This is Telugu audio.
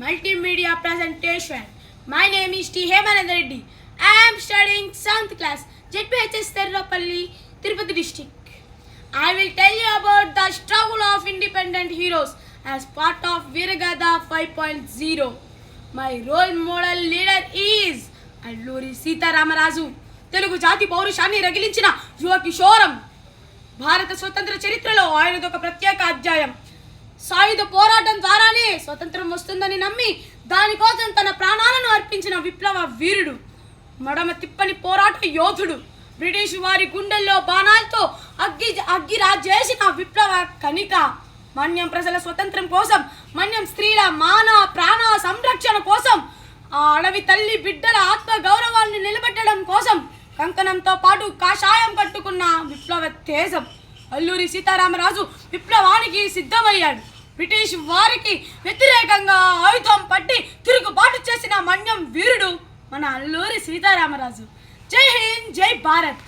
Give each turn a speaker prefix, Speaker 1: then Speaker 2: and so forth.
Speaker 1: multimedia presentation. My name is T. Hemanand Reddy. I am studying 7th class, JPHS Terrapalli, Tirupati district. I will tell you about the struggle of independent heroes as part of Viragada 5.0. My role model leader is Alluri Sitaramarazu. Telugu జాతి పౌరుషాన్ని రగిలించిన యువ కిషోరం. భారత స్వతంత్ర చరిత్రలో ఆయనది ఒక ప్రత్యేక అధ్యాయం. సాయుధ పోరాటం ద్వారానే స్వతంత్రం వస్తుందని నమ్మి దానికోసం తన ప్రాణాలను అర్పించిన విప్లవ వీరుడు, మడమ తిప్పని పోరాట యోధుడు, బ్రిటిష్ వారి గుండెల్లో బాణాలతో అగ్గిరాజేసిన విప్లవ కణిక. మన్యం ప్రజల స్వతంత్రం కోసం, మన్యం స్త్రీల మాన ప్రాణ సంరక్షణ కోసం, ఆ అడవి తల్లి బిడ్డల ఆత్మ గౌరవాన్ని నిలబెట్టడం కోసం కంకణంతో పాటు కాషాయం కట్టుకున్న విప్లవ తేజం అల్లూరి సీతారామరాజు విప్లవానికి సిద్ధమయ్యాడు. బ్రిటిష్ వారికి వ్యతిరేకంగా ఆయుధం పట్టి తిరుగుబాటు చేసిన మన్యం వీరుడు మన అల్లూరి సీతారామరాజు. జై హింద్, జై భారత్.